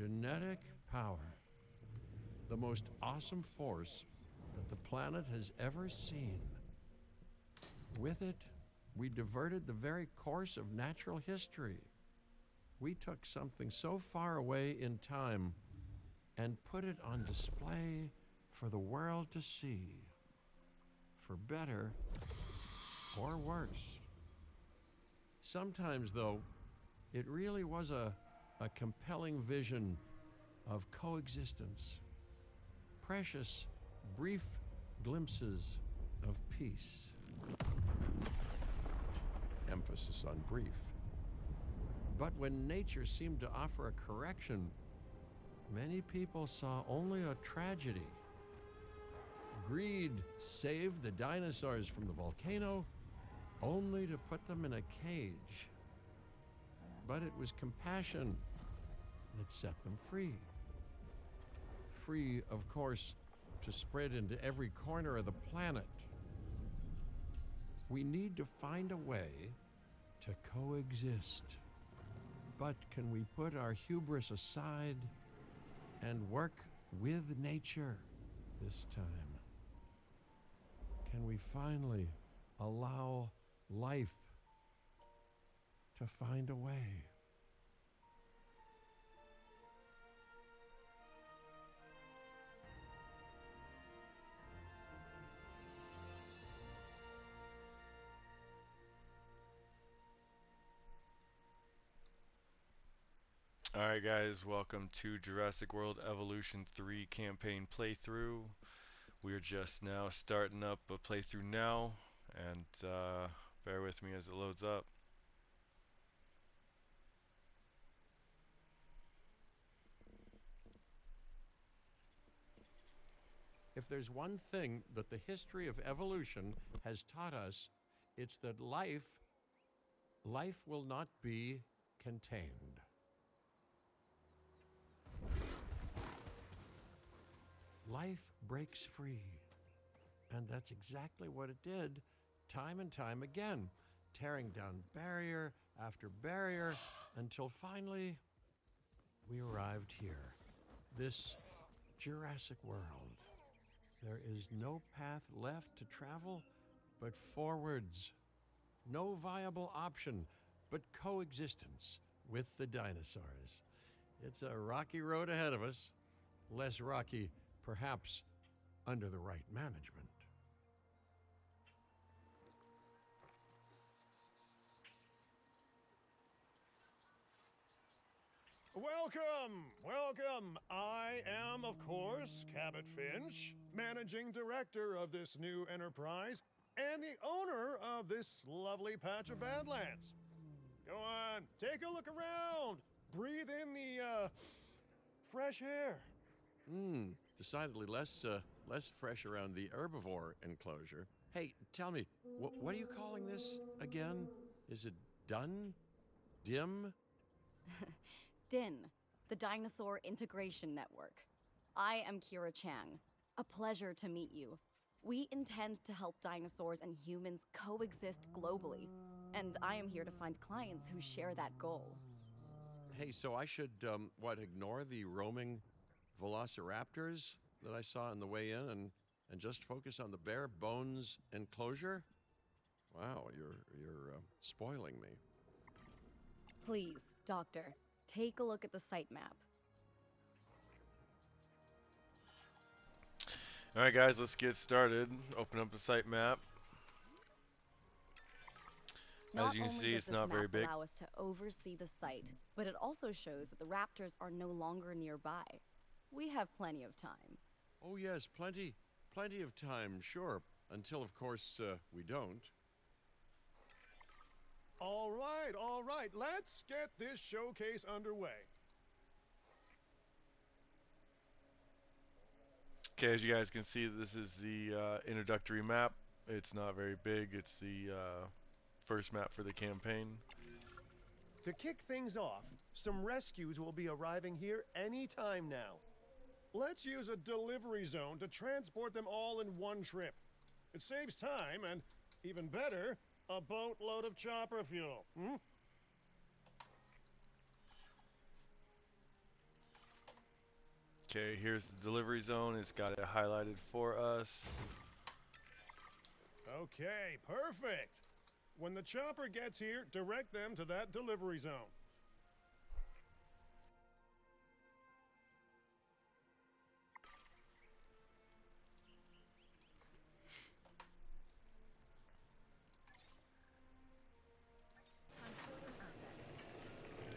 Genetic power. The most awesome force that the planet has ever seen. With it, we diverted the very course of natural history. We took something so far away in time and put it on display for the world to see. For better or worse. Sometimes, though, it really was a compelling vision of coexistence. Precious, brief glimpses of peace. Emphasis on brief. But when nature seemed to offer a correction, many people saw only a tragedy. Greed saved the dinosaurs from the volcano, only to put them in a cage. But it was compassion that set them free. Free, of course, to spread into every corner of the planet. We need to find a way to coexist. But can we put our hubris aside and work with nature this time? Can we finally allow life to find a way? Alright guys, welcome to Jurassic World Evolution 3 campaign playthrough. We're just now starting up a playthrough now, and bear with me as it loads up. If there's one thing that the history of evolution has taught us, it's that life will not be contained. Life breaks free. And that's exactly what it did, time and time again, tearing down barrier after barrier until finally we arrived here, this Jurassic world. There is no path left to travel but forwards. No viable option but coexistence with the dinosaurs. It's a rocky road ahead of us, less rocky, perhaps, under the right management. Welcome, welcome. I am, of course, Cabot Finch, managing director of this new enterprise and the owner of this lovely patch of Badlands. Go on, take a look around. Breathe in the, fresh air. Decidedly less fresh around the herbivore enclosure. Hey, tell me, what are you calling this again? Is it done? Dim? DIN, the Dinosaur Integration Network. I am Kira Chang. A pleasure to meet you. We intend to help dinosaurs and humans coexist globally, and I am here to find clients who share that goal. Hey, so I should, ignore the roaming velociraptors that I saw on the way in and just focus on the bare bones enclosure? Wow, you're spoiling me. Please, Doctor, take a look at the site map. Alright guys, let's get started. Open up the site map. As you can see, it's not very big. Not only does this map allow us to oversee the site, but it also shows that the raptors are no longer nearby. We have plenty of time. Oh yes, plenty of time, sure. Until, of course, we don't. All right, let's get this showcase underway. Okay, as you guys can see, this is the introductory map. It's not very big. It's the first map for the campaign. To kick things off, some rescues will be arriving here any time now. Let's use a delivery zone to transport them all in one trip. It saves time and, even better, a boatload of chopper fuel. Okay, here's the delivery zone. It's got it highlighted for us. Okay, perfect. When the chopper gets here, direct them to that delivery zone.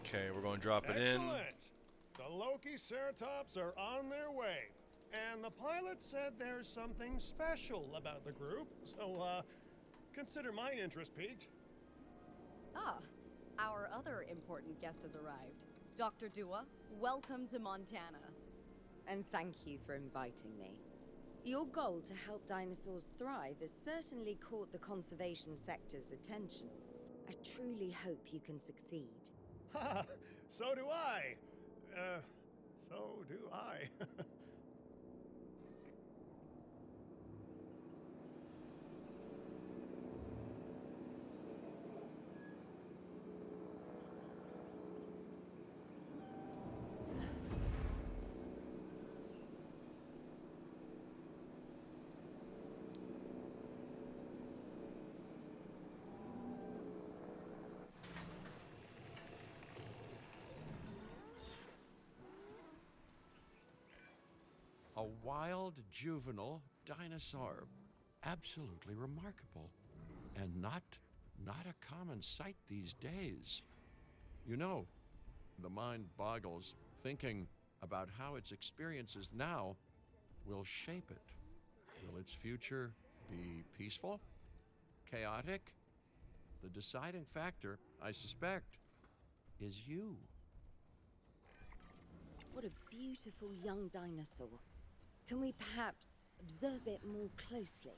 Okay, we're going to drop it in. Excellent. The Loki Ceratops are on their way. And the pilot said there's something special about the group, so consider my interest piqued. Ah, our other important guest has arrived. Dr. Dua, welcome to Montana. And thank you for inviting me. Your goal to help dinosaurs thrive has certainly caught the conservation sector's attention. I truly hope you can succeed. Ha! So do I. Uh, so do I. A wild juvenile dinosaur. Absolutely remarkable. And not a common sight these days. You know, the mind boggles thinking about how its experiences now will shape it. Will its future be peaceful? Chaotic? The deciding factor, I suspect, is you. What a beautiful young dinosaur. Can we perhaps observe it more closely?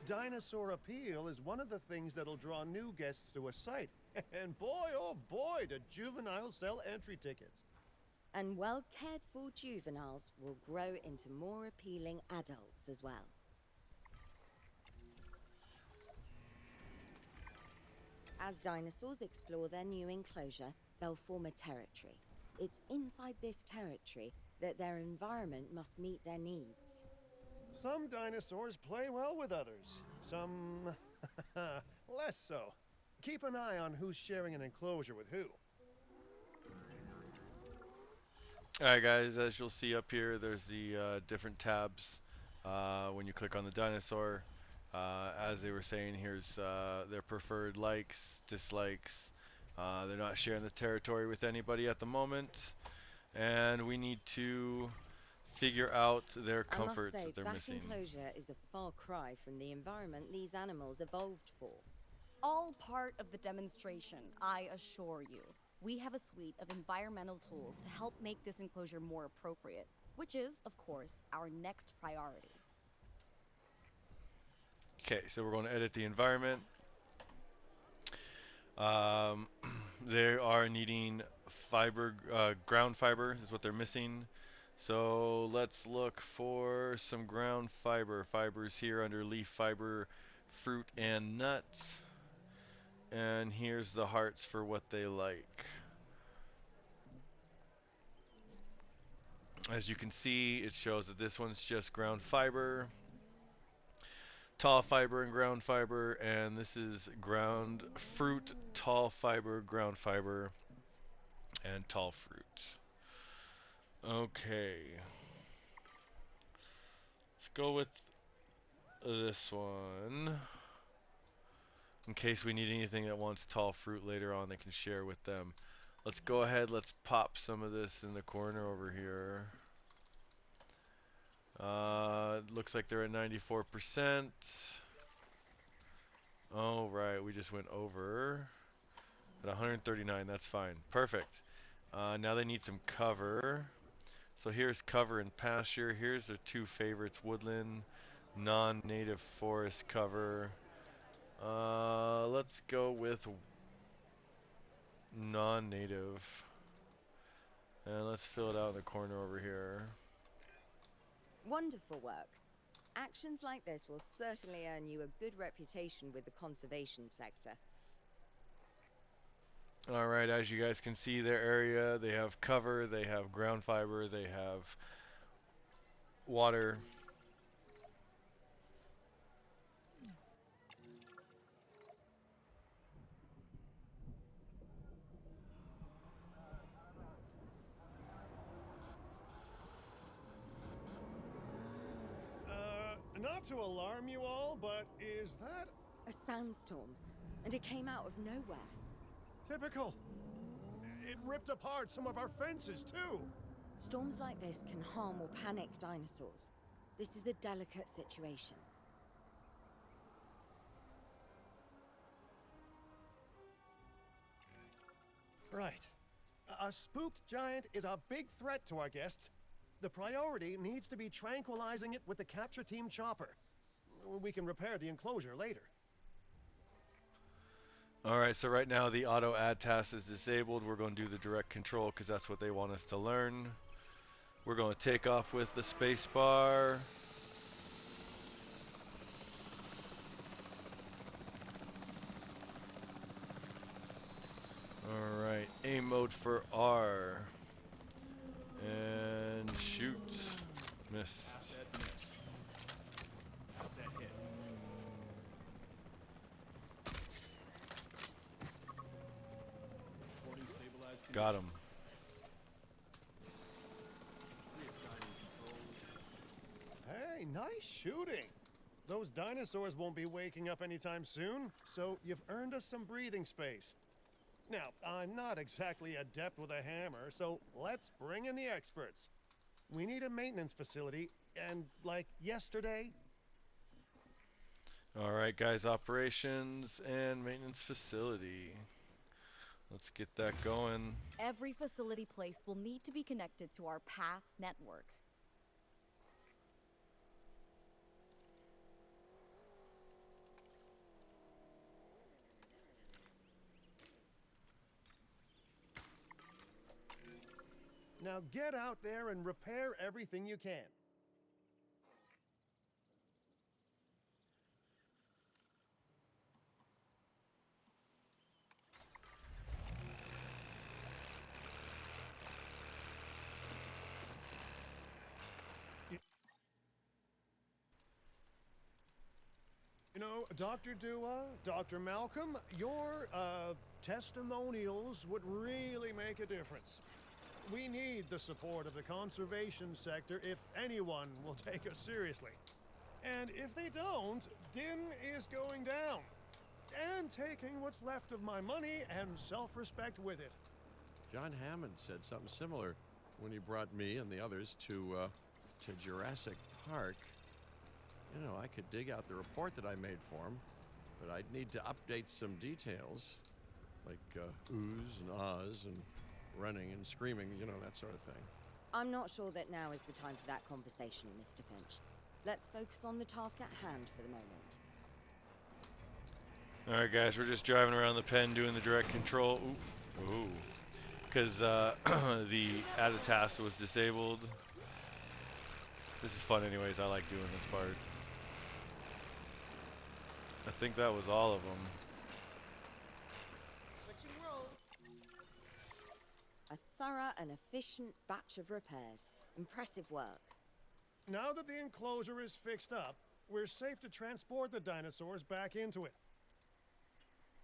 Dinosaur appeal is one of the things that'll draw new guests to a site. And boy, oh boy, do juveniles sell entry tickets. And well cared for juveniles will grow into more appealing adults as well. As dinosaurs explore their new enclosure, they'll form a territory. It's inside this territory that their environment must meet their needs. Some dinosaurs play well with others, some less so. Keep an eye on who's sharing an enclosure with who. Alright guys, as you'll see up here, there's the different tabs when you click on the dinosaur. As they were saying, here's their preferred likes, dislikes. They're not sharing the territory with anybody at the moment. And we need to figure out their I must comforts say, that they're that missing. enclosure is a far cry from the environment these animals evolved for. All part of the demonstration, I assure you. We have a suite of environmental tools to help make this enclosure more appropriate, which is, of course, our next priority. Okay, so we're going to edit the environment. Um, they are needing fiber, ground fiber is what they're missing. So let's look for some ground fiber. Fibers here under leaf fiber, fruit and nuts. And here's the hearts for what they like. As you can see, it shows that this one's just ground fiber, tall fiber and ground fiber, and this is ground fruit, tall fiber, ground fiber, and tall fruit. Okay. Let's go with this one. In case we need anything that wants tall fruit later on, they can share with them. Let's go ahead, let's pop some of this in the corner over here. Looks like they're at 94%. Oh, right, we just went over. At 139, that's fine. Perfect. Now they need some cover. So here's cover and pasture. Here's their two favorites, woodland, non-native forest cover. Let's go with non-native. And let's fill it out in the corner over here. Wonderful work. Actions like this will certainly earn you a good reputation with the conservation sector. All right, as you guys can see, their area, they have cover, they have ground fiber, they have water. Not to alarm you all, but is that A sandstorm, and it came out of nowhere. typical? It ripped apart some of our fences, too. Storms like this can harm or panic dinosaurs. This is a delicate situation. Right. A spooked giant is a big threat to our guests. The priority needs to be tranquilizing it with the capture team chopper. We can repair the enclosure later. All right, so right now the auto add task is disabled. We're going to do the direct control because that's what they want us to learn. We're going to take off with the space bar. All right, aim mode for R. And shoot. Missed. Asset missed. Asset hit. Reporting stabilized condition. Got him. Reassigning control. Hey, nice shooting. Those dinosaurs won't be waking up anytime soon, so you've earned us some breathing space. Now, I'm not exactly adept with a hammer, so let's bring in the experts. We need a maintenance facility, and like yesterday. All right, guys, operations and maintenance facility. Let's get that going. Every facility placed will need to be connected to our path network. Now get out there and repair everything you can. You know, Dr. Dua, Dr. Malcolm, your testimonials would really make a difference. We need the support of the conservation sector if anyone will take us seriously. And if they don't, Din is going down. And taking what's left of my money and self-respect with it. John Hammond said something similar when he brought me and the others to Jurassic Park. You know, I could dig out the report that I made for him, but I'd need to update some details, like oohs and ahs and running and screaming, you know, that sort of thing. I'm not sure that now is the time for that conversation, Mr. Finch. Let's focus on the task at hand for the moment. All right, guys, we're just driving around the pen doing the direct control. Ooh, ooh, because the added task was disabled. This is fun, anyways. I like doing this part. I think that was all of them. Switching roles. A thorough and efficient batch of repairs. Impressive work. Now that the enclosure is fixed up, we're safe to transport the dinosaurs back into it.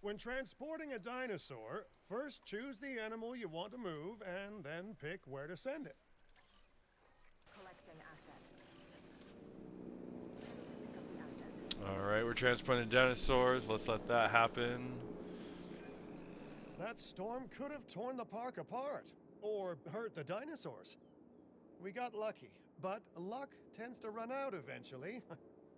When transporting a dinosaur, first choose the animal you want to move and then pick where to send it. Collecting asset. Ready to pick up the asset. All right, we're transporting dinosaurs. Let's let that happen. That storm could have torn the park apart or hurt the dinosaurs. We got lucky, but luck tends to run out eventually.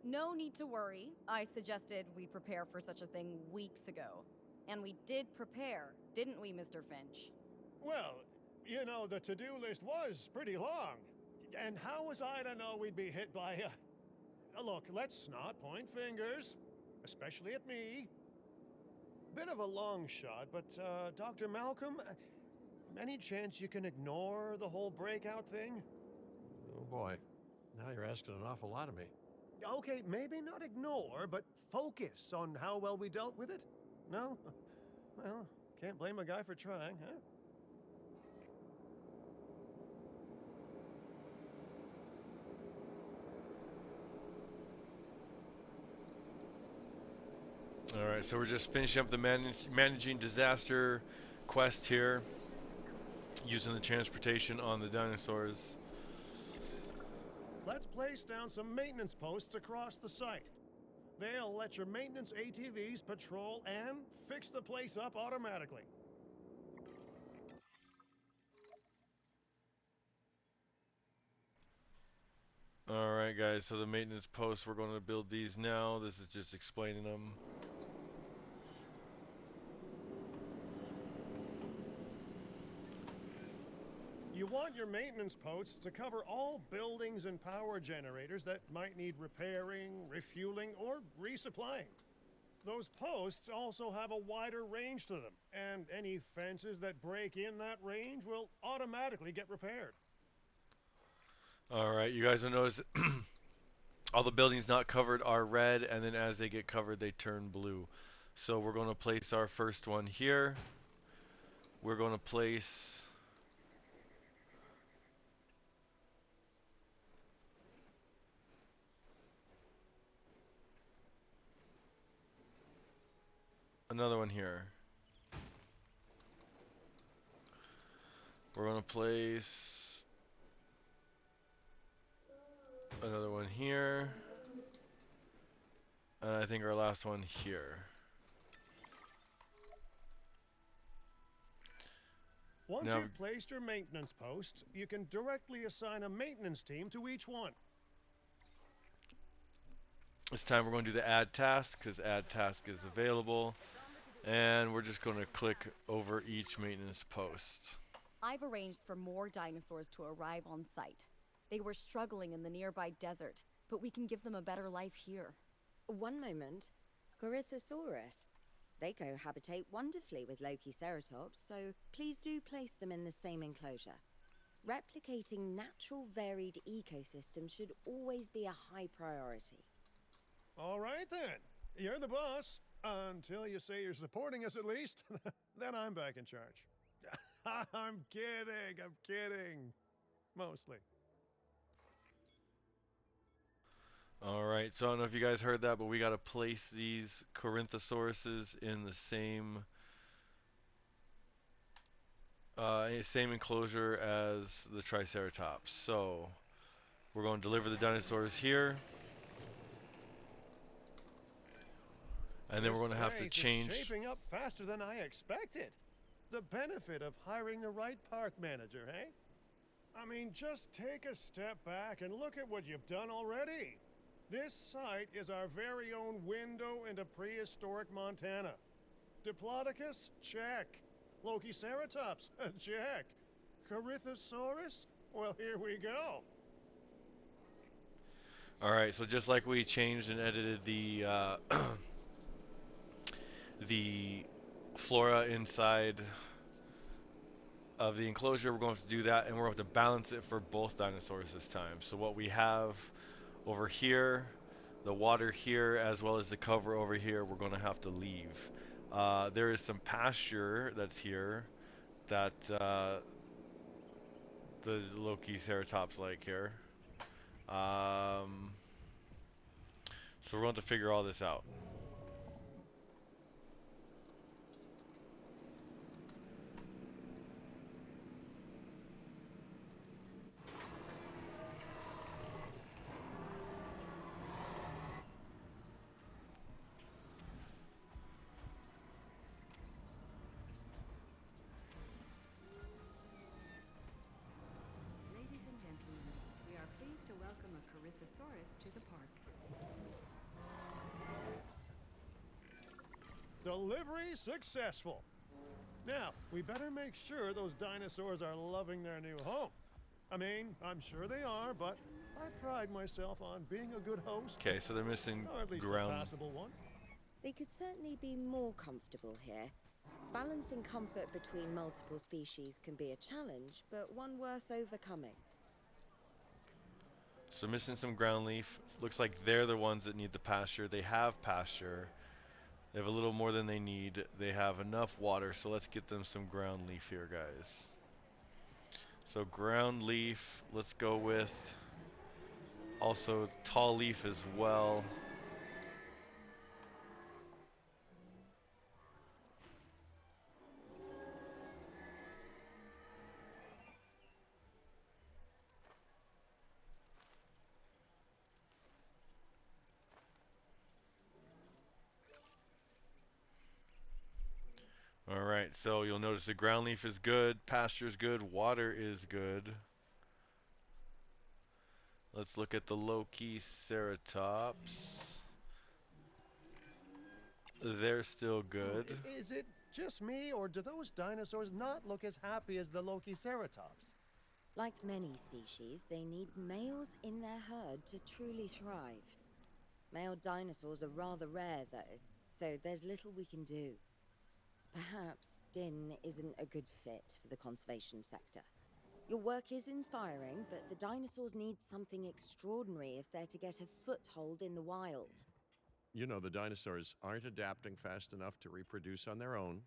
No need to worry. I suggested we prepare for such a thing weeks ago. And we did prepare, didn't we, Mr. Finch? Well, you know, the to-do list was pretty long. And how was I to know we'd be hit by a... Look, let's not point fingers, especially at me. Bit of a long shot, but, Dr. Malcolm, any chance you can ignore the whole breakout thing? Oh boy, now you're asking an awful lot of me. Okay, maybe not ignore, but focus on how well we dealt with it? No? Well, Can't blame a guy for trying, huh? All right, so we're just finishing up the managing disaster quest here, using the transportation on the dinosaurs. Let's place down some maintenance posts across the site. They'll let your maintenance ATVs patrol and fix the place up automatically. All right, guys, so the maintenance posts, we're going to build these now. This is just explaining them. You want your maintenance posts to cover all buildings and power generators that might need repairing, refueling, or resupplying. Those posts also have a wider range to them, and any fences that break in that range will automatically get repaired. All right, you guys will notice all the buildings not covered are red, and then as they get covered, they turn blue. So we're going to place our first one here. We're going to place another one here. We're going to place another one here. And I think our last one here. Once Now, you've placed your maintenance posts, you can directly assign a maintenance team to each one. this time we're going to do the add task, because add task is available. And we're just going to click over each maintenance post. I've arranged for more dinosaurs to arrive on site. They were struggling in the nearby desert, but we can give them a better life here. One moment. Corythosaurus. They cohabitate wonderfully with Lokiceratops, so please do place them in the same enclosure. Replicating natural varied ecosystems should always be a high priority. All right then. You're the boss. Until you say you're supporting us at least. Then I'm back in charge. I'm kidding. I'm kidding. Mostly. All right, so I don't know if you guys heard that, but we got to place these Corythosauruses in the same enclosure as the Triceratops. So we're going to deliver the dinosaurs here. And then we're going to have to This change. is shaping up faster than I expected. The benefit of hiring the right park manager, hey? I mean, just take a step back and look at what you've done already. This site is our very own window into prehistoric Montana. Diplodocus? Check. Lokiceratops? Check. Corythosaurus? Well, here we go. All right, so just like we changed and edited the the flora inside of the enclosure, we're going to do that, and we're going to have to balance it for both dinosaurs this time. So what we have over here, the water here, as well as the cover over here, we're going to have to leave. There is some pasture that's here that the Lokiceratops like here. So we're going to figure all this out. Ladies and gentlemen, we are pleased to welcome a Corythosaurus to the park. Delivery successful. Now, we better make sure those dinosaurs are loving their new home. I mean, I'm sure they are, but I pride myself on being a good host. Okay, so they're missing Or at least ground. a passable one. They could certainly be more comfortable here. Balancing comfort between multiple species can be a challenge, but one worth overcoming. So missing some ground leaf. Looks like they're the ones that need the pasture. They have pasture. They have a little more than they need. They have enough water, so let's get them some ground leaf here, guys. So ground leaf, let's go with also tall leaf as well. Alright, so you'll notice the ground leaf is good, pasture is good, water is good. Let's look at the low-key ceratops. They're still good. Is it just me, or do those dinosaurs not look as happy as the Lokiceratops? Like many species, they need males in their herd to truly thrive. Male dinosaurs are rather rare, though, so there's little we can do. Perhaps Din isn't a good fit for the conservation sector. Your work is inspiring, but the dinosaurs need something extraordinary if they're to get a foothold in the wild. You know, the dinosaurs aren't adapting fast enough to reproduce on their own.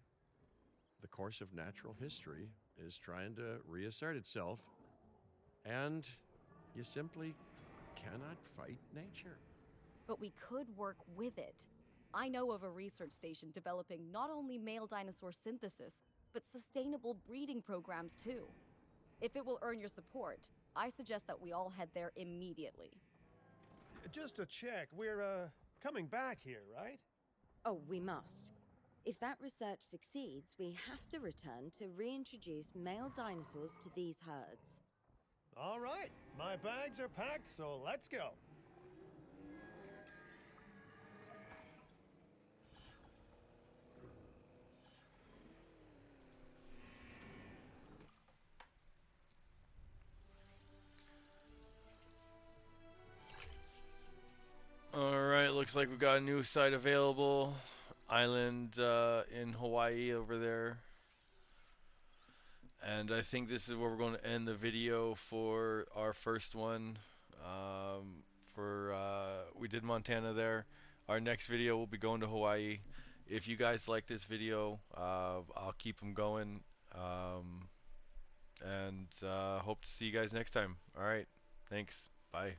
The course of natural history is trying to reassert itself, and you simply cannot fight nature. But we could work with it. I know of a research station developing not only male dinosaur synthesis, but sustainable breeding programs too. If it will earn your support, I suggest that we all head there immediately. Just to check, we're, coming back here, right? Oh, we must. If that research succeeds, we have to return to reintroduce male dinosaurs to these herds. All right, my bags are packed, so let's go. Alright, looks like we've got a new site available. Island in Hawaii over there. And I think this is where we're going to end the video for our first one. We did Montana there. Our next video will be going to Hawaii. If you guys like this video, I'll keep them going. And hope to see you guys next time. Alright, thanks. Bye.